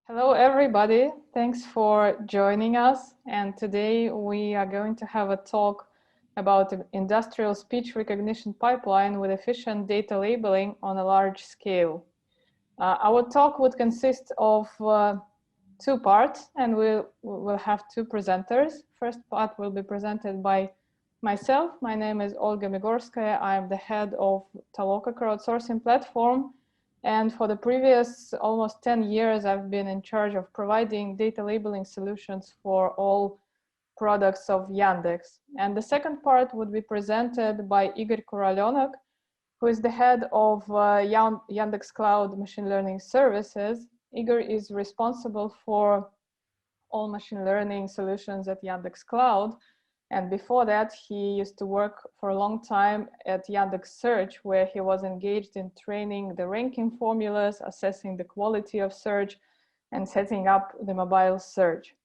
Hello, everybody. Thanks for joining us. And today we are going to have a talk about the industrial speech recognition pipeline with efficient data labeling on a large scale. Our talk would consist of two parts, and we'll have two presenters. First part will be presented by myself. My name is Olga Megorskaya. I'm the head of Toloka crowdsourcing platform. And for the previous almost 10 years, I've been in charge of providing data labeling solutions for all products of Yandex. And the second part would be presented by Igor Kuralenok, who is the head of Yandex Cloud Machine Learning Services. Igor is responsible for all machine learning solutions at Yandex Cloud. And before that, he used to work for a long time at Yandex Search, where he was engaged in training the ranking formulas, assessing the quality of search, and setting up the mobile search.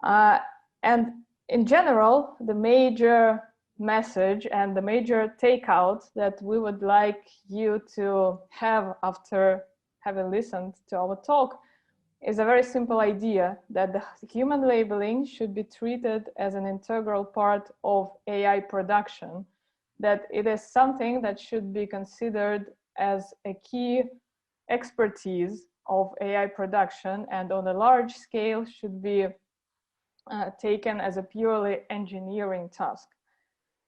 And in general, the major message and the major takeout that we would like you to have after having listened to our talk is a very simple idea that the human labeling should be treated as an integral part of AI production, that it is something that should be considered as a key expertise of AI production, and on a large scale should be taken as a purely engineering task.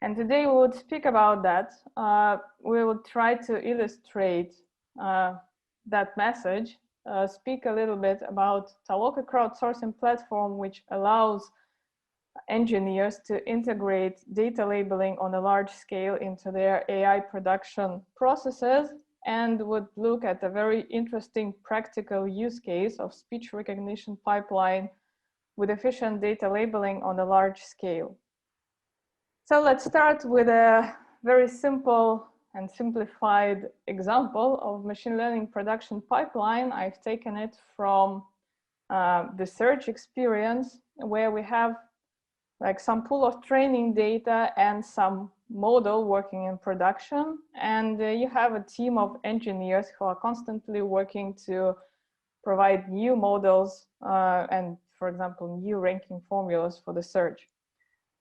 And today we would speak about that. We will try to illustrate that message. Speak a little bit about Toloka crowdsourcing platform, which allows engineers to integrate data labeling on a large scale into their AI production processes, and would look at a very interesting practical use case of speech recognition pipeline with efficient data labeling on a large scale. So let's start with a very simple and simplified example of machine learning production pipeline. I've taken it from the search experience, where we have like some pool of training data and some model working in production. And you have a team of engineers who are constantly working to provide new models and, for example, new ranking formulas for the search.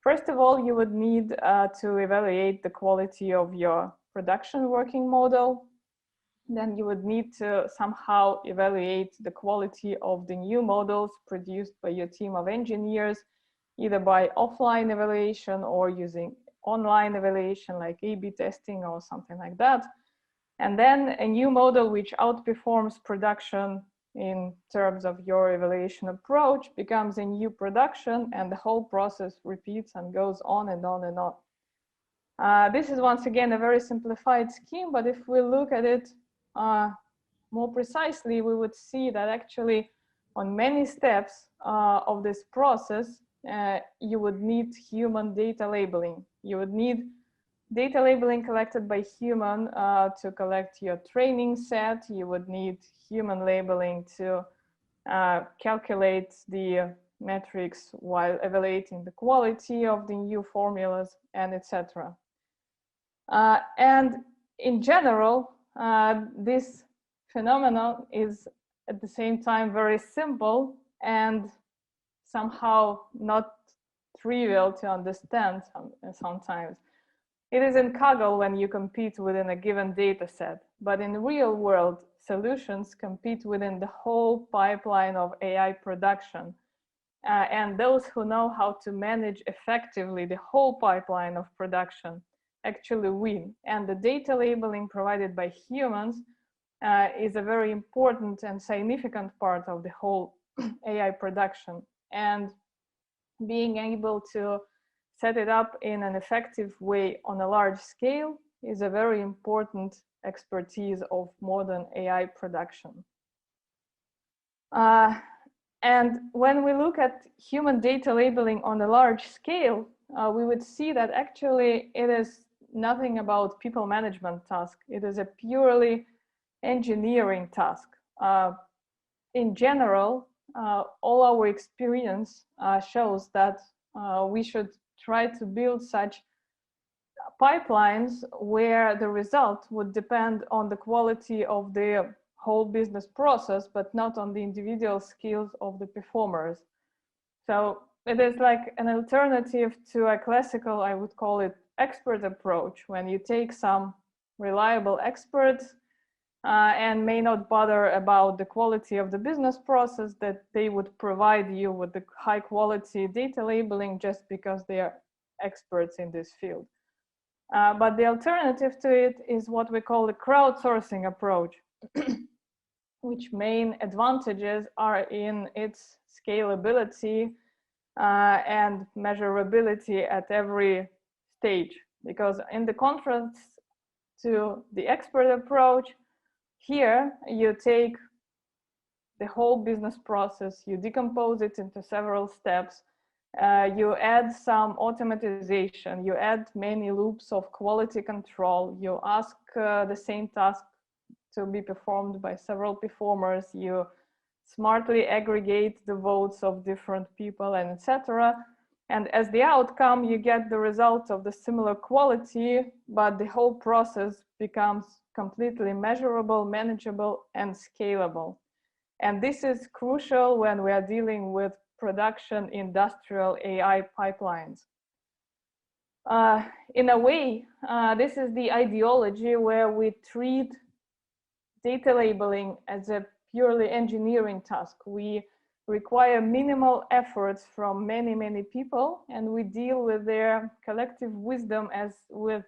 First of all, you would need to evaluate the quality of your production working model. Then you would need to somehow evaluate the quality of the new models produced by your team of engineers, either by offline evaluation or using online evaluation like A/B testing or something like that. And then a new model which outperforms production in terms of your evaluation approach becomes a new production, and the whole process repeats and goes on and on and on. This is once again a very simplified scheme, but if we look at it more precisely, we would see that actually on many steps of this process, you would need human data labeling. You would need data labeling collected by human to collect your training set. You would need human labeling to calculate the metrics while evaluating the quality of the new formulas, and etc. And in general, this phenomenon is at the same time very simple and somehow not trivial to understand sometimes. It is in Kaggle when you compete within a given data set, but in real world, solutions compete within the whole pipeline of AI production. And those who know how to manage effectively the whole pipeline of production actually win. And the data labeling provided by humans is a very important and significant part of the whole AI production. And being able to set it up in an effective way on a large scale is a very important expertise of modern AI production. And when we look at human data labeling on a large scale, we would see that actually it is nothing about people management task. It is a purely engineering task. In general, all our experience shows that we should try to build such pipelines where the result would depend on the quality of the whole business process, but not on the individual skills of the performers. So it is like an alternative to a classical, I would call it, expert approach, when you take some reliable experts and may not bother about the quality of the business process, that they would provide you with the high quality data labeling just because they are experts in this field. But the alternative to it is what we call the crowdsourcing approach, which main advantages are in its scalability and measurability at every stage. Because in the contrast to the expert approach, here you take the whole business process, you decompose it into several steps, you add some automatization, you add many loops of quality control, you ask the same task to be performed by several performers, you smartly aggregate the votes of different people, and etc. And as the outcome, you get the result of the similar quality, but the whole process becomes completely measurable, manageable, and scalable. And this is crucial when we are dealing with production industrial AI pipelines. In a way, this is the ideology where we treat data labeling as a purely engineering task. We require minimal efforts from many, many people, and we deal with their collective wisdom as with,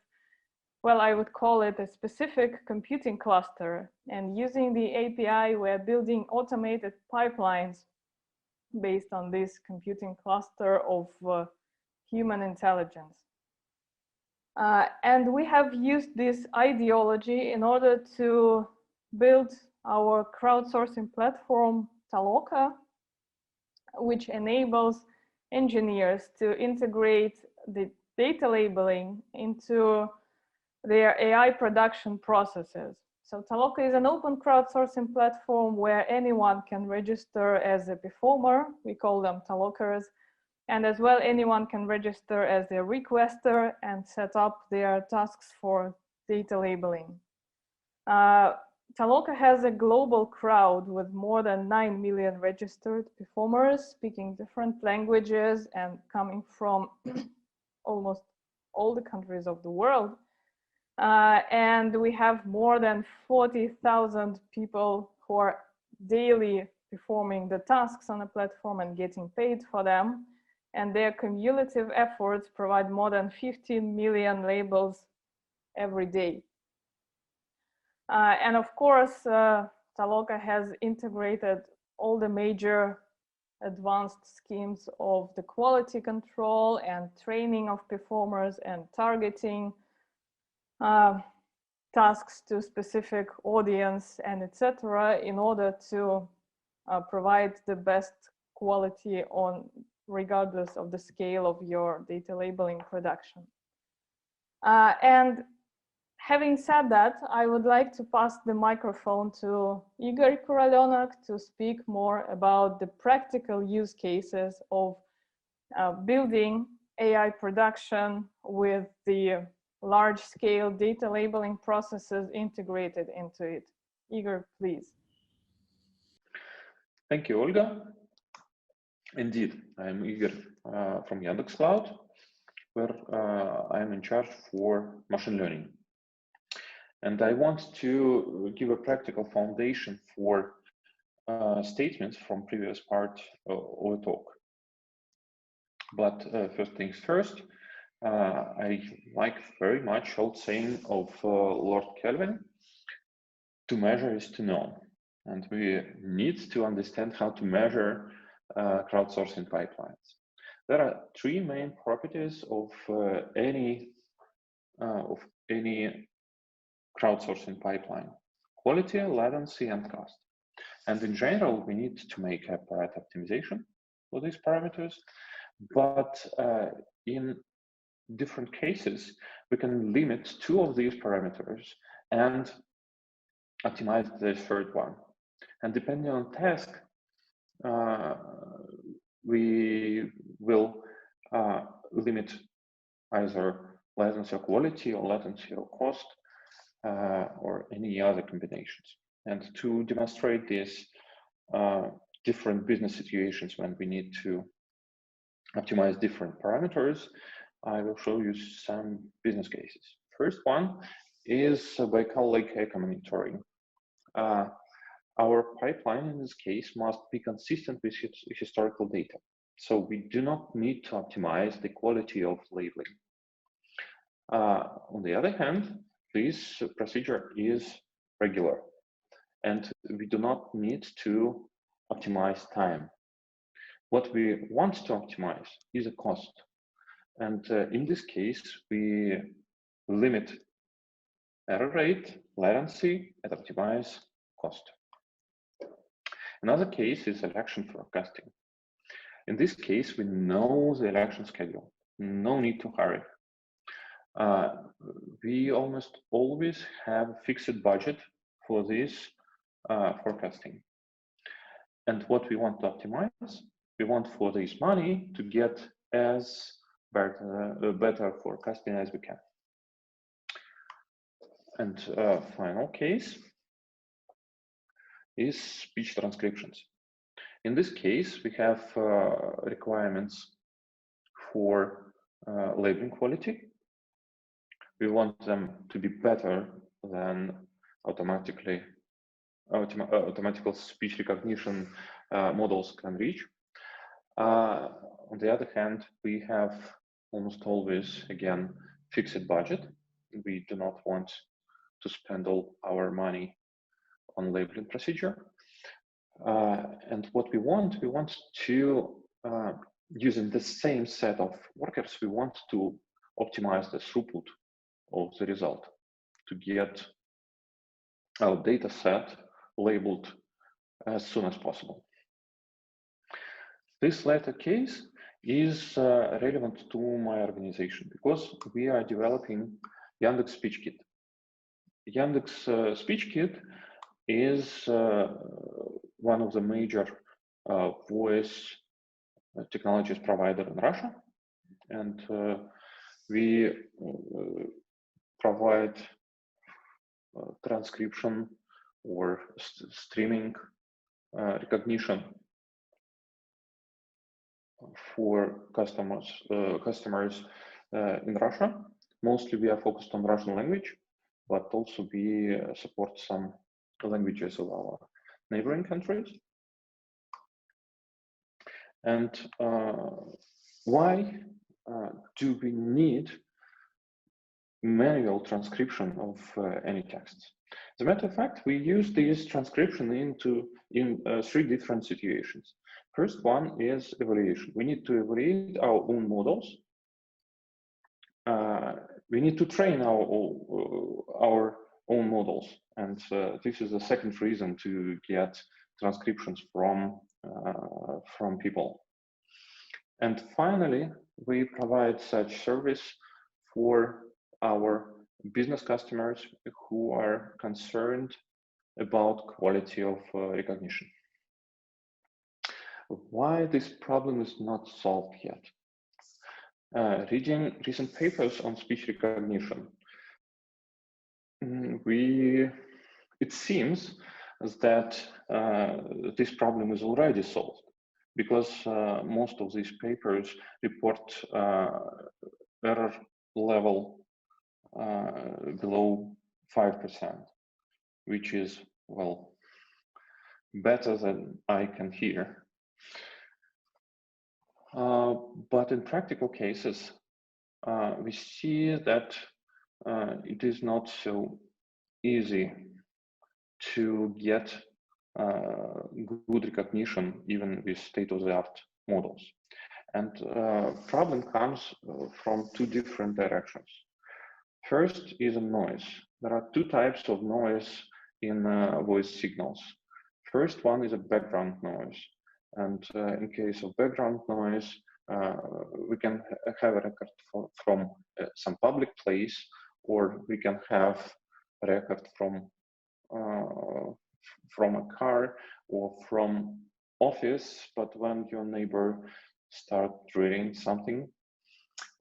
well, I would call it a specific computing cluster. And using the API, we're building automated pipelines based on this computing cluster of human intelligence. And we have used this ideology in order to build our crowdsourcing platform, Toloka, which enables engineers to integrate the data labeling into their AI production processes. So Toloka is an open crowdsourcing platform where anyone can register as a performer. We call them Tolokers. And as well, anyone can register as a requester and set up their tasks for data labeling. Toloka has a global crowd with more than 9 million registered performers speaking different languages and coming from almost all the countries of the world. And we have more than 40,000 people who are daily performing the tasks on the platform and getting paid for them. And their cumulative efforts provide more than 15 million labels every day. And of course, Toloka has integrated all the major advanced schemes of the quality control and training of performers and targeting tasks to specific audience and etc. in order to provide the best quality on regardless of the scale of your data labeling production. And having said that, I would like to pass the microphone to Igor Kuralenok to speak more about the practical use cases of building AI production with the large-scale data labeling processes integrated into it. Igor, please. Thank you, Olga. Indeed, I'm Igor from Yandex Cloud, where I'm in charge for machine learning. And I want to give a practical foundation for statements from previous part of the talk. But first things first, I like very much old saying of Lord Kelvin, to measure is to know. And we need to understand how to measure crowdsourcing pipelines. There are three main properties of any crowdsourcing pipeline: quality, latency, and cost. And in general, we need to make a Pareto optimization for these parameters. But in different cases, we can limit two of these parameters and optimize the third one. And depending on task, we will limit either latency or quality, or latency or cost, or any other combinations. And to demonstrate this different business situations when we need to optimize different parameters, I will show you some business cases. First one is Baikal Lake eco monitoring. Our pipeline in this case must be consistent with historical data. So we do not need to optimize the quality of labeling. On the other hand, this procedure is regular, and we do not need to optimize time. What we want to optimize is a cost. And in this case, we limit error rate, latency, and optimize cost. Another case is election forecasting. In this case, we know the election schedule, no need to hurry. We almost always have a fixed budget for this forecasting. And what we want to optimize, we want for this money to get as better forecasting as we can. And final case is speech transcriptions. In this case, we have requirements for labeling quality. We want them to be better than automatical speech recognition models can reach. On the other hand, we have almost always, again, fixed budget. We do not want to spend all our money on labeling procedure. And what we want to, using the same set of workers, we want to optimize the throughput of the result to get our data set labeled as soon as possible. This latter case is relevant to my organization because we are developing Yandex Speech Kit. Yandex Speech Kit is one of the major voice technologies provider in Russia, and we provide transcription or streaming recognition for customers in Russia. Mostly we are focused on Russian language, but also we support some languages of our neighboring countries. And why do we need manual transcription of any text? As a matter of fact, we use this transcription in three different situations. First one is evaluation. We need to evaluate our own models. We need to train our own models, and this is the second reason to get transcriptions from people. And finally, we provide such service for our business customers who are concerned about quality of recognition. Why this problem is not solved yet? Reading recent papers on speech recognition, it seems that this problem is already solved, because most of these papers report error level below 5%, which is, well, better than I can hear. But in practical cases, we see that it is not so easy to get good recognition even with state-of-the-art models. And problem comes from two different directions. First is a noise. There are two types of noise in voice signals. First one is a background noise. And in case of background noise, we can have a record from some public place, or we can have a record from a car or from office, but when your neighbor starts drilling something.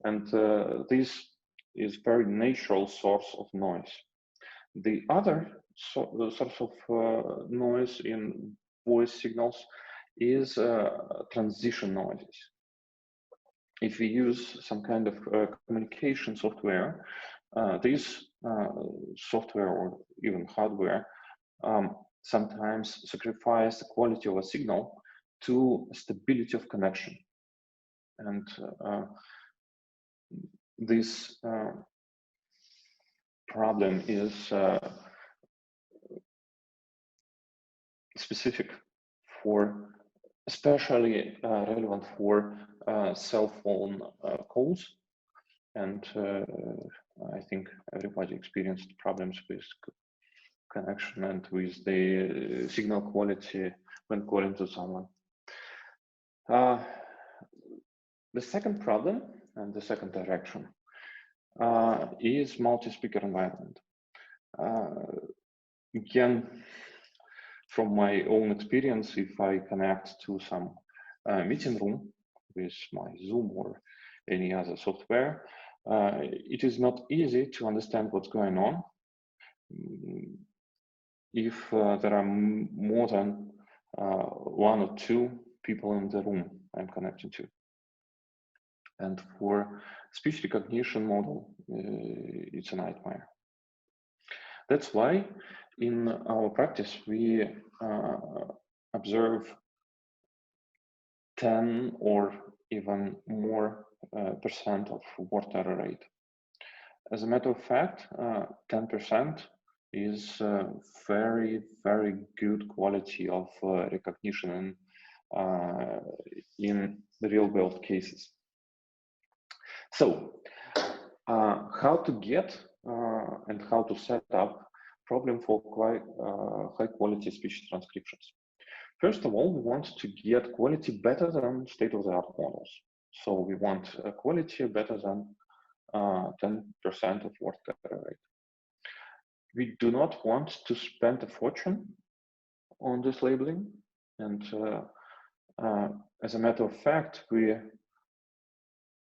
And this is very natural source of noise. The other source of noise in voice signals is transition noises. If we use some kind of communication software, this software or even hardware sometimes sacrifice the quality of a signal to stability of connection. And this problem is specific for, especially relevant for cell phone calls. And I think everybody experienced problems with connection and with the signal quality when calling to someone. The second problem and the second direction is multi-speaker environment. Again, from my own experience, if I connect to some meeting room with my Zoom or any other software, it is not easy to understand what's going on if there are more than one or two people in the room I'm connected to. And for speech recognition model, it's a nightmare. That's why in our practice, we observe 10 or even more percent of word error rate. As a matter of fact, 10% is very, very good quality of recognition in the real world cases. So how to get and how to set up problem for high quality speech transcriptions. First of all, we want to get quality better than state-of-the-art models. So we want a quality better than 10% of word error rate. We do not want to spend a fortune on this labeling. And as a matter of fact, we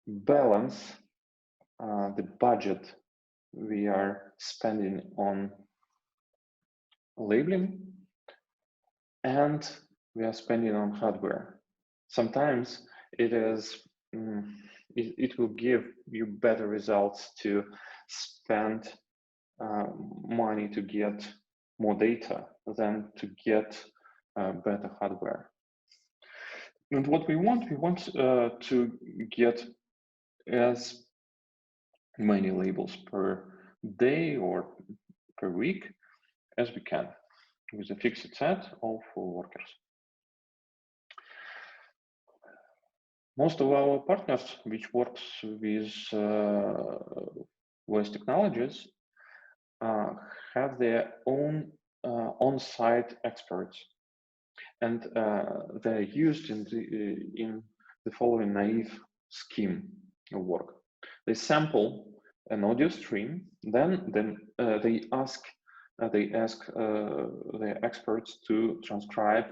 balance the budget we are spending on labeling and we are spending on hardware. Sometimes it is it will give you better results to spend money to get more data than to get better hardware. And what we want to get as many labels per day or per week as we can with a fixed set of workers. Most of our partners which works with voice technologies have their own on-site experts, and they're used in the following Naïve scheme of work. They sample an audio stream, then they ask their experts to transcribe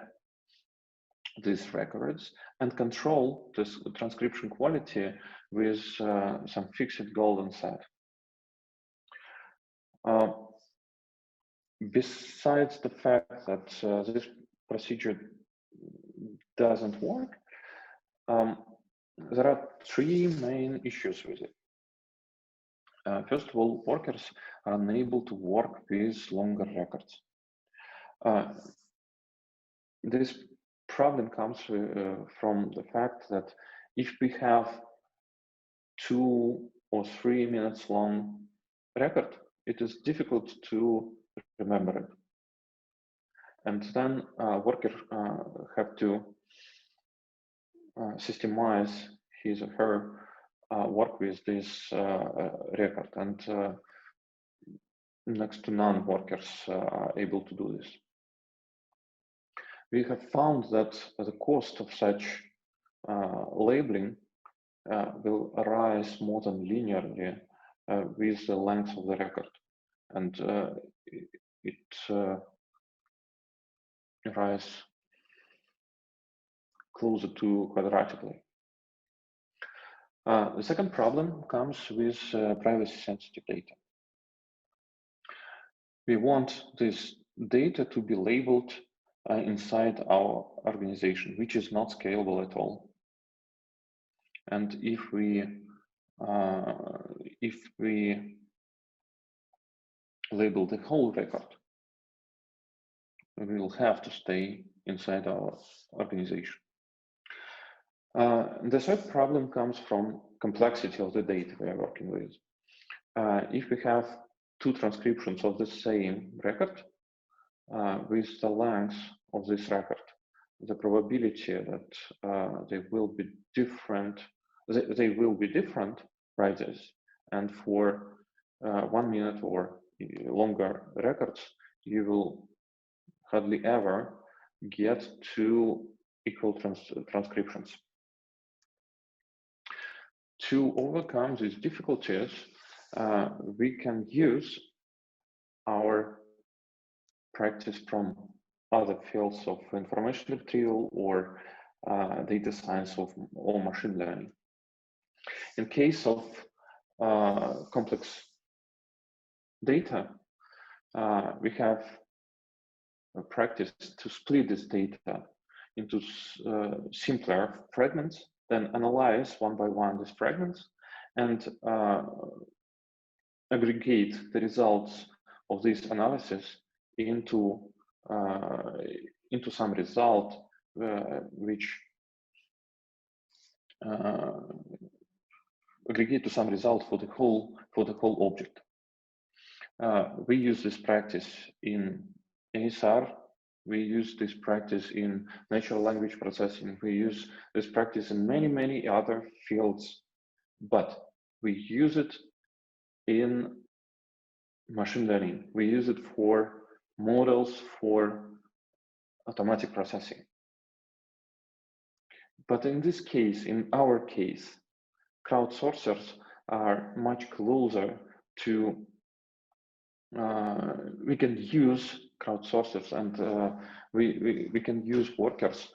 these records and control this transcription quality with some fixed golden set. Besides the fact that this procedure doesn't work, there are three main issues with it. First of all, workers are unable to work with longer records. This problem comes from the fact that if we have 2 or 3 minutes long record, it is difficult to remember it. And then worker have to systemize his or her work with this record, and next to none workers are able to do this. We have found that the cost of such labeling will rise more than linearly with the length of the record, and it rise closer to quadratically. The second problem comes with privacy sensitive data. We want this data to be labeled inside our organization, which is not scalable at all. And if we label the whole record, we will have to stay inside our organization. The third problem comes from complexity of the data we are working with. If we have two transcriptions of the same record, with the length of this record, the probability that they will be different rises. And for 1 minute or longer records, you will hardly ever get two equal transcriptions. To overcome these difficulties, we can use our practice from other fields of information retrieval or data science or machine learning. In case of complex data, we have a practice to split this data into simpler fragments, then analyze one by one these fragments and aggregate the results of this analysis into some result which aggregate to some result for the whole object. We use this practice in ASR. We use this practice in natural language processing. We use this practice in many other fields, but we use it in machine learning. We use it for models for automatic processing. But in this case, in our case, crowdsourcers are much closer to, we can use crowdsourcers and we can use workers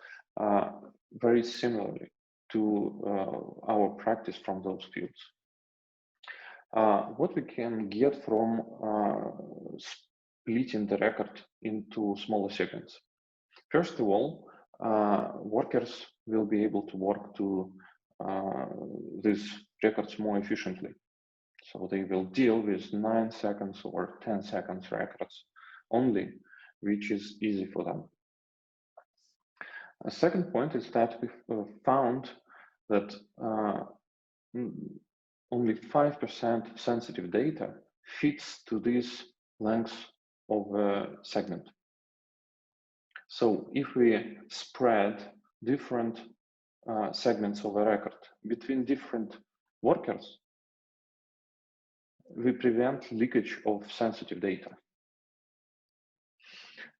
very similarly to our practice from those fields. What we can get from splitting the record into smaller segments. First of all, workers will be able to work to these records more efficiently. So they will deal with 9 seconds or 10 seconds records only, which is easy for them. A second point is that we found that only 5% sensitive data fits to this length of a segment. So if we spread different segments of a record between different workers, we prevent leakage of sensitive data.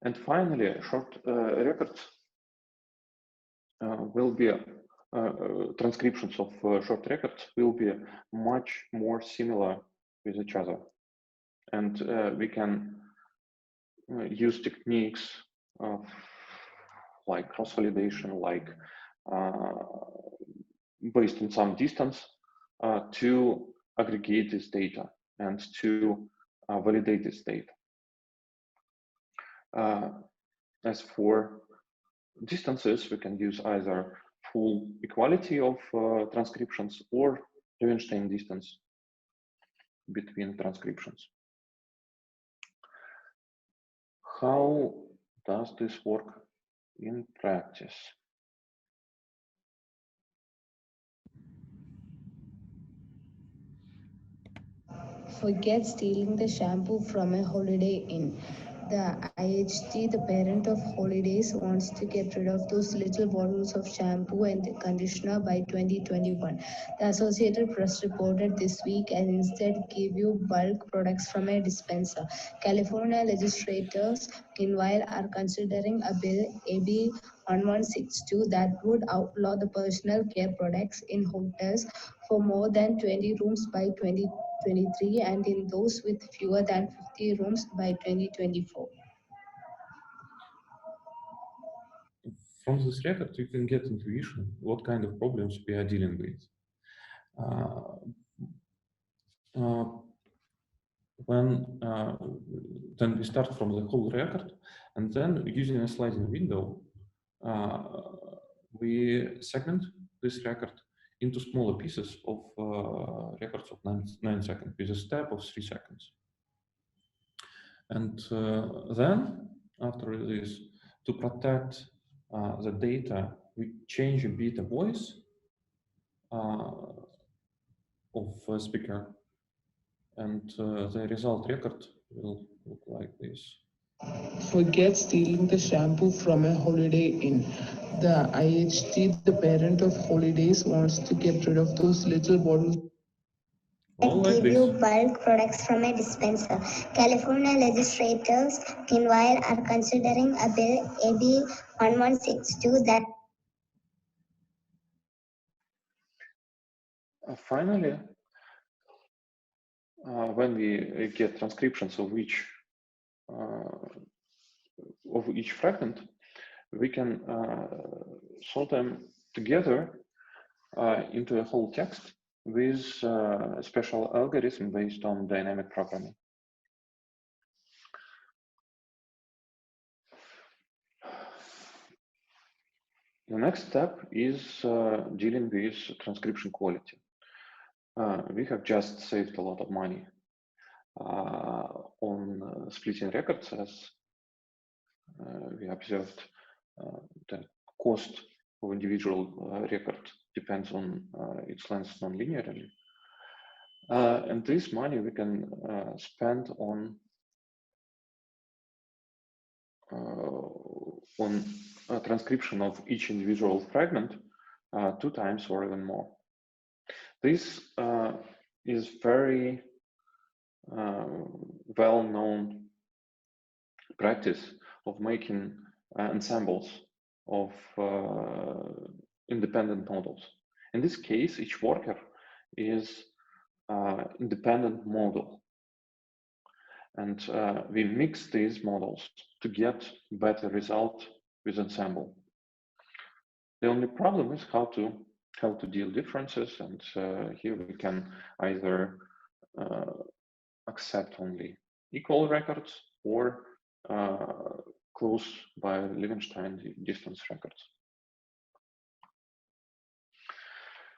And finally, short records will be transcriptions of short records will be much more similar with each other, and we can use techniques of like cross-validation, like based on some distance, to aggregate this data and to validate this data. As for distances, we can use either full equality of transcriptions or Levenshtein distance between transcriptions. How does this work in practice? Forget stealing the shampoo from a Holiday Inn. The IHG, the parent of Holidays, wants to get rid of those little bottles of shampoo and conditioner by 2021. The Associated Press reported this week and instead give you bulk products from a dispenser. California legislators, meanwhile, are considering a bill, AB 1162, that would outlaw the personal care products in hotels for more than 20 rooms by 2023 and in those with fewer than 50 rooms by 2024. From this record, you can get intuition what kind of problems we are dealing with. When then we start from the whole record, and then using a sliding window, we segment this record into smaller pieces of records of 9 seconds with a step of 3 seconds. And then, after this, to protect the data, we change a bit the voice of a speaker, and the result record will look like this. Forget stealing the shampoo from a Holiday Inn. The IHT, the parent of holidays, wants to get rid of those little bottles. Like give you bulk products from a dispenser. California legislators, meanwhile, are considering a bill, AB 1162, that Finally, when we get transcriptions of each fragment, we can sort them together into a whole text with a special algorithm based on dynamic programming. The next step is dealing with transcription quality. We have just saved a lot of money on splitting records, as we observed the cost of individual record depends on its length non-linearly. And this money we can spend on transcription of each individual fragment 2 times or even more. This is very well-known practice of making ensembles of independent models. In this case, each worker is independent model. And we mix these models to get better result with ensemble. The only problem is how to deal differences, and here we can either accept only equal records or close by Levenshtein distance records.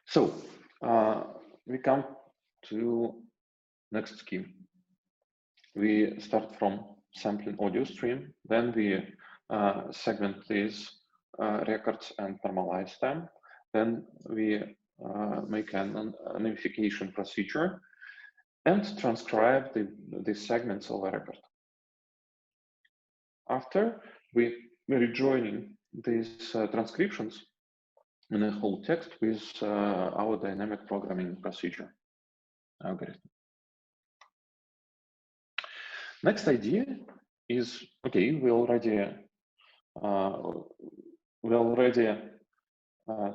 So we come to next scheme. We start from sampling audio stream, then we segment these records and normalize them. Then we make an unification procedure and transcribe the segments of a record. After we rejoining these transcriptions in a whole text with our dynamic programming procedure algorithm. Next idea is, okay, we already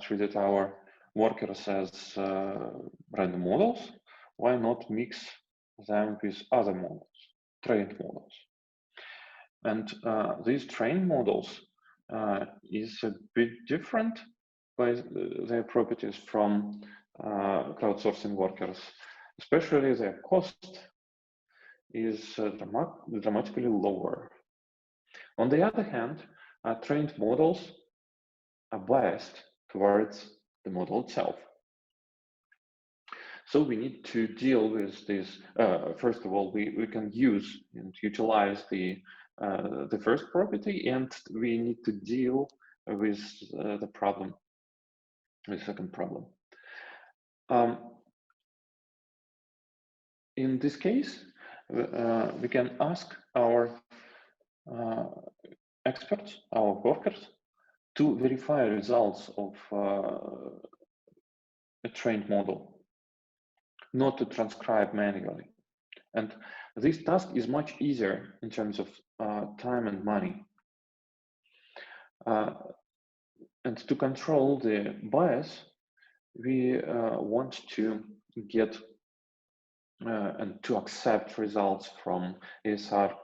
treated our workers as random models. Why not mix them with other models, trained models? And these trained models is a bit different by their properties from crowdsourcing workers, especially their cost is dramatically lower. On the other hand, trained models are biased towards the model itself. So we need to deal with this. First of all, we can use and utilize the first property, and we need to deal with the problem, the second problem. In this case, we can ask our experts, our workers, to verify results of a trained model, not to transcribe manually. And this task is much easier in terms of time and money. And to control the bias, we want to get and to accept results from ASR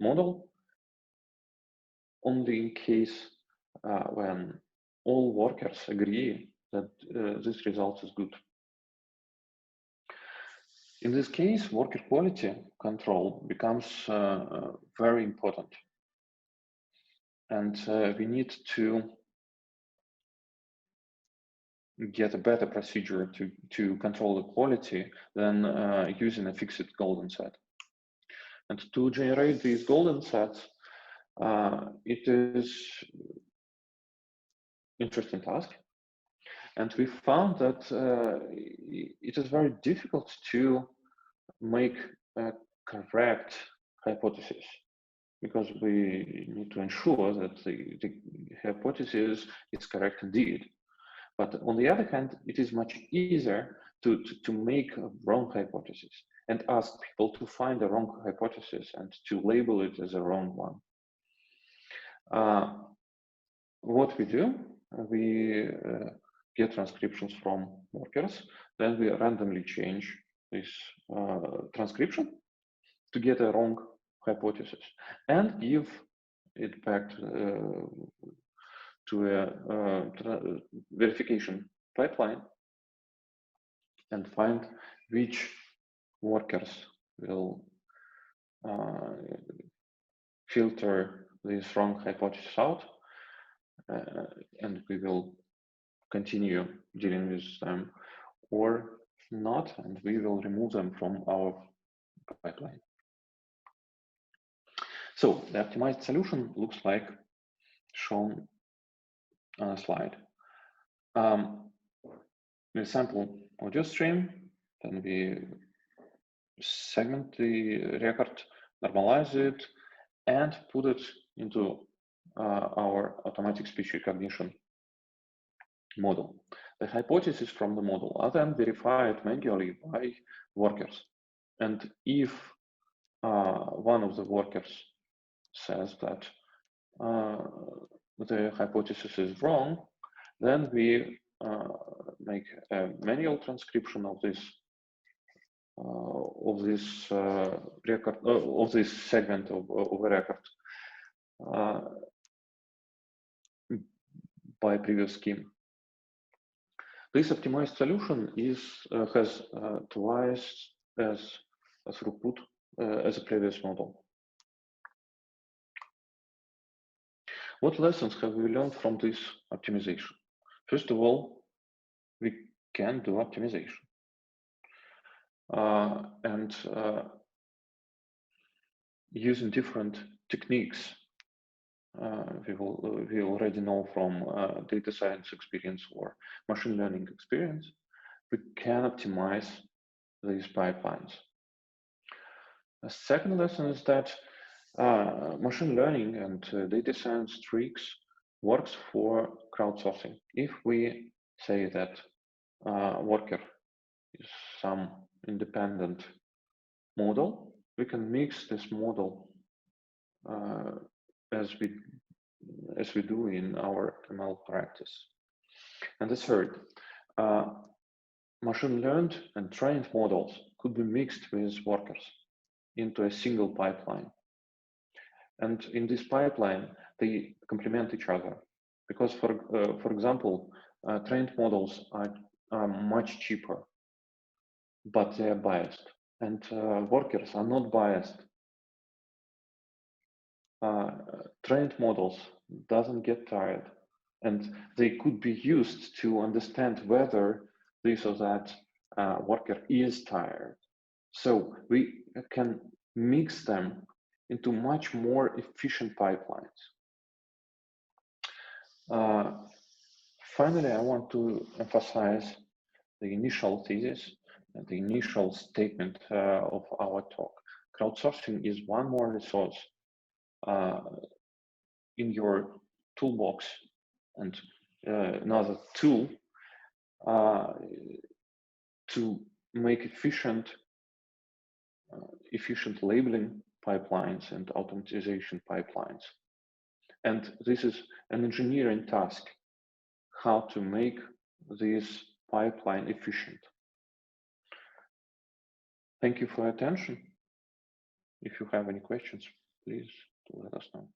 model only in case when all workers agree that this result is good. In this case, worker quality control becomes very important. And we need to get a better procedure to control the quality than using a fixed golden set. And to generate these golden sets, it is interesting task. And we found that it is very difficult to make a correct hypothesis, because we need to ensure that the hypothesis is correct indeed. But on the other hand, it is much easier to make a wrong hypothesis and ask people to find a wrong hypothesis and to label it as a wrong one. What we do, we get transcriptions from workers, then we randomly change this transcription to get a wrong hypothesis and give it back to a verification pipeline and find which workers will filter this wrong hypothesis out, and we will continue dealing with them, or not, and we will remove them from our pipeline. So the optimized solution looks like shown on a slide. We sample audio stream, then we segment the record, normalize it, and put it into our automatic speech recognition model. The hypotheses from the model are then verified manually by workers. And if one of the workers says that the hypothesis is wrong, then we make a manual transcription of this record, of this segment of a record by previous scheme. This optimized solution has twice as throughput as a previous model. What lessons have we learned from this optimization? First of all, we can do optimization. And using different techniques, we already know from data science experience or machine learning experience, we can optimize these pipelines. A second lesson is that machine learning and data science tricks works for crowdsourcing. If we say that worker is some independent model, we can mix this model as we do in our ML practice. And the third, machine learned and trained models could be mixed with workers into a single pipeline. And in this pipeline, they complement each other, because for example, trained models are much cheaper, but they are biased, and workers are not biased. Trained models doesn't get tired, and they could be used to understand whether this or that worker is tired. So we can mix them into much more efficient pipelines. Finally, I want to emphasize the initial thesis and the initial statement of our talk. Crowdsourcing is one more resource in your toolbox, and another tool to make efficient labeling pipelines and automatization pipelines. And this is an engineering task, how to make this pipeline efficient. Thank you for your attention. If you have any questions, please let us know.